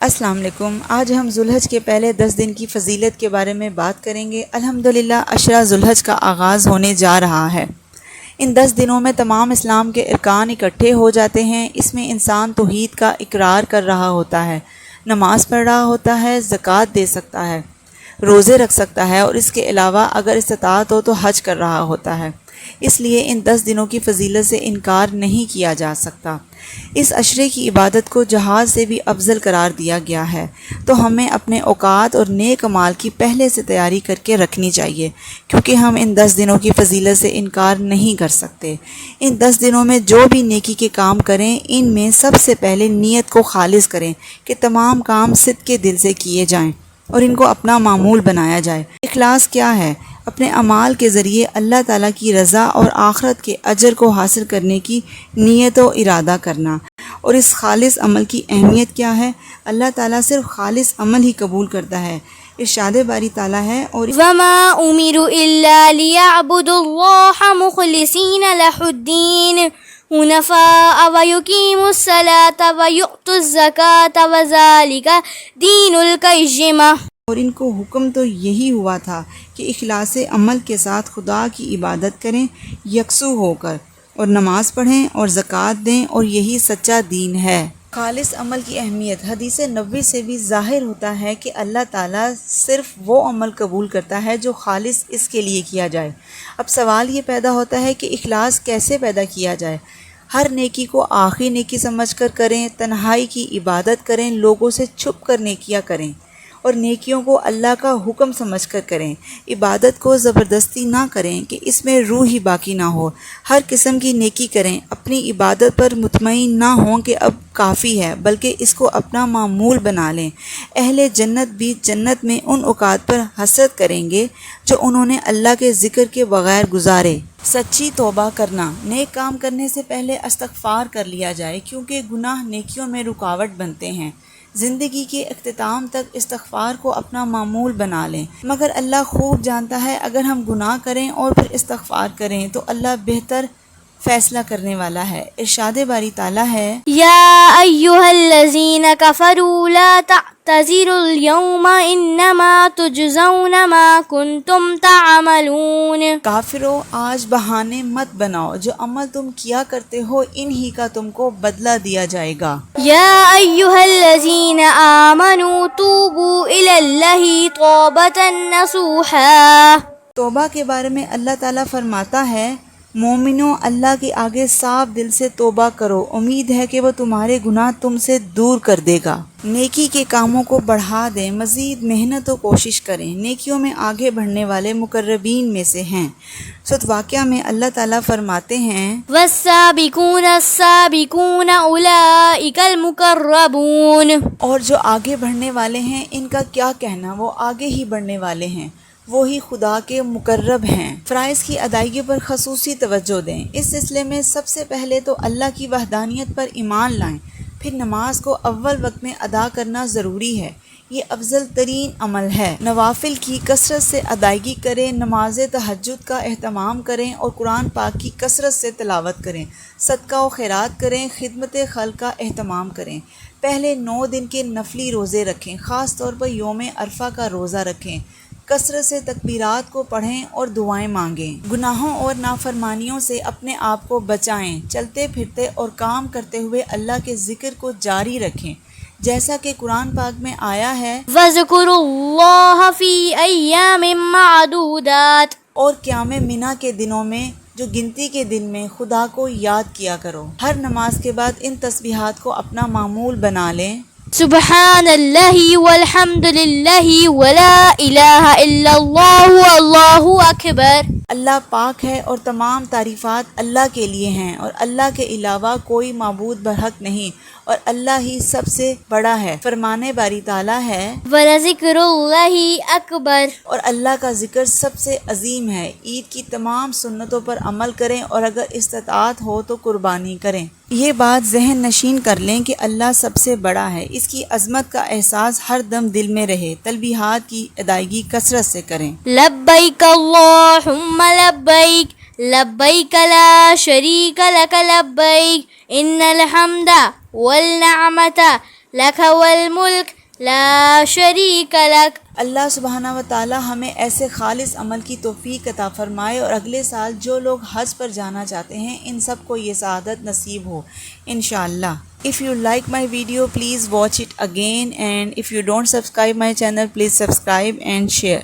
السلام علیکم۔ آج ہم ذوالحج کے پہلے 10 دن کی فضیلت کے بارے میں بات کریں گے۔ الحمدللہ عشرہ ذوالحج کا آغاز ہونے جا رہا ہے۔ ان 10 دنوں میں تمام اسلام کے ارکان اکٹھے ہو جاتے ہیں۔ اس میں انسان توحید کا اقرار کر رہا ہوتا ہے، نماز پڑھ رہا ہوتا ہے، زکوٰۃ دے سکتا ہے، روزے رکھ سکتا ہے، اور اس کے علاوہ اگر استطاعت ہو تو حج کر رہا ہوتا ہے۔ اس لیے ان 10 دنوں کی فضیلت سے انکار نہیں کیا جا سکتا۔ اس عشرے کی عبادت کو جہاد سے بھی افضل قرار دیا گیا ہے، تو ہمیں اپنے اوقات اور نیک اعمال کی پہلے سے تیاری کر کے رکھنی چاہیے، کیونکہ ہم ان 10 دنوں کی فضیلت سے انکار نہیں کر سکتے۔ ان 10 دنوں میں جو بھی نیکی کے کام کریں، ان میں سب سے پہلے نیت کو خالص کریں کہ تمام کام صدق کے دل سے کیے جائیں اور ان کو اپنا معمول بنایا جائے۔ اخلاص کیا ہے؟ اپنے اعمال کے ذریعے اللہ تعالیٰ کی رضا اور آخرت کے اجر کو حاصل کرنے کی نیت و ارادہ کرنا۔ اور اس خالص عمل کی اہمیت کیا ہے؟ اللہ تعالیٰ صرف خالص عمل ہی قبول کرتا ہے۔ ارشاد باری تعالیٰ ہے اور وَمَا أُمِرُوا إِلَّا لِيَعْبُدُوا اللَّهَ مُخْلِصِينَ لَهُ الدِّينَ حُنَفَاءَ وَيُقِيمُوا الصَّلَاةَ وَيُؤْتُوا الزَّكَاةَ وَذَلِكَ دِينُ الْقَيِّمَةِ۔ اور ان کو حکم تو یہی ہوا تھا کہ اخلاص عمل کے ساتھ خدا کی عبادت کریں یکسو ہو کر، اور نماز پڑھیں اور زکوٰۃ دیں، اور یہی سچا دین ہے۔ خالص عمل کی اہمیت حدیث نبوی سے بھی ظاہر ہوتا ہے کہ اللہ تعالیٰ صرف وہ عمل قبول کرتا ہے جو خالص اس کے لیے کیا جائے۔ اب سوال یہ پیدا ہوتا ہے کہ اخلاص کیسے پیدا کیا جائے؟ ہر نیکی کو آخری نیکی سمجھ کر کریں، تنہائی کی عبادت کریں، لوگوں سے چھپ کر نیکیاں کریں، اور نیکیوں کو اللہ کا حکم سمجھ کر کریں۔ عبادت کو زبردستی نہ کریں کہ اس میں روح ہی باقی نہ ہو۔ ہر قسم کی نیکی کریں، اپنی عبادت پر مطمئن نہ ہوں کہ اب کافی ہے، بلکہ اس کو اپنا معمول بنا لیں۔ اہل جنت بھی جنت میں ان اوقات پر حسرت کریں گے جو انہوں نے اللہ کے ذکر کے بغیر گزارے۔ سچی توبہ کرنا۔ نیک کام کرنے سے پہلے استغفار کر لیا جائے، کیونکہ گناہ نیکیوں میں رکاوٹ بنتے ہیں۔ زندگی کے اختتام تک استغفار کو اپنا معمول بنا لیں، مگر اللہ خوب جانتا ہے اگر ہم گناہ کریں اور پھر استغفار کریں تو اللہ بہتر فیصلہ کرنے والا ہے۔ ارشاد باری تعالیٰ ہے یا ایہا الذین کفروا لا تعتذروا اليوم انما تجزون ما کنتم تعملون۔ کافرو، آج بہانے مت بناؤ، جو عمل تم کیا کرتے ہو انہی کا تم کو بدلہ دیا جائے گا۔ یا ایہا الذین آمنوا توبوا الی اللہ توبۃ نصوحا۔ توبہ کے بارے میں اللہ تعالیٰ فرماتا ہے، مومنوں، اللہ کے آگے صاف دل سے توبہ کرو، امید ہے کہ وہ تمہارے گناہ تم سے دور کر دے گا۔ نیکی کے کاموں کو بڑھا دیں، مزید محنت و کوشش کریں۔ نیکیوں میں آگے بڑھنے والے مقربین میں سے ہیں۔ سورۃ واقعہ میں اللہ تعالیٰ فرماتے ہیں، والسابقون السابقون اولئک المقربون۔ اور جو آگے بڑھنے والے ہیں ان کا کیا کہنا، وہ آگے ہی بڑھنے والے ہیں، وہی خدا کے مقرب ہیں۔ فرائض کی ادائیگی پر خصوصی توجہ دیں۔ اس سلسلے میں سب سے پہلے تو اللہ کی وحدانیت پر ایمان لائیں، پھر نماز کو اول وقت میں ادا کرنا ضروری ہے۔ یہ افضل ترین عمل ہے۔ نوافل کی کثرت سے ادائیگی کریں، نماز تہجد کا اہتمام کریں اور قرآن پاک کی کثرت سے تلاوت کریں، صدقہ و خیرات کریں، خدمت خلق کا اہتمام کریں۔ پہلے 9 دن کے نفلی روزے رکھیں، خاص طور پر یوم عرفہ کا روزہ رکھیں، کثرت سے تکبیرات کو پڑھیں اور دعائیں مانگیں۔ گناہوں اور نافرمانیوں سے اپنے آپ کو بچائیں، چلتے پھرتے اور کام کرتے ہوئے اللہ کے ذکر کو جاری رکھیں، جیسا کہ قرآن پاک میں آیا ہے، وَاذْكُرُوا اللَّهَ فِي أَيَّامٍ مَّعْدُودَاتٍ۔ اور قیام منی کے دنوں میں جو گنتی کے دن میں خدا کو یاد کیا کرو۔ ہر نماز کے بعد ان تسبیحات کو اپنا معمول بنا لیں، سبحان اللہ والحمد للہ ولا الہ الا اللہ واللہ اکبر۔ اللہ پاک ہے اور تمام تعریفات اللہ کے لیے ہیں، اور اللہ کے علاوہ کوئی معبود برحق نہیں، اور اللہ ہی سب سے بڑا ہے۔ فرمانے باری تعالیٰ ہے، وَلَذِكْرُ اللَّهِ اکبر۔ اور اللہ کا ذکر سب سے عظیم ہے۔ عید کی تمام سنتوں پر عمل کریں، اور اگر استطاعت ہو تو قربانی کریں۔ یہ بات ذہن نشین کر لیں کہ اللہ سب سے بڑا ہے، اس کی عظمت کا احساس ہر دم دل میں رہے۔ تلبیحات کی ادائیگی کثرت سے کریں۔ لبیک اللہم لبیک، لبیک لا شریک لک لبیک، ان الحمد والنعمت لك والملك لا شريك لك. اللہ سبحانہ و تعالی ہمیں ایسے خالص عمل کی توفیق عطا فرمائے، اور اگلے سال جو لوگ حج پر جانا چاہتے ہیں ان سب کو یہ سعادت نصیب ہو انشاءاللہ. If you like my video, please watch it again, and if you don't subscribe my channel, please subscribe and share.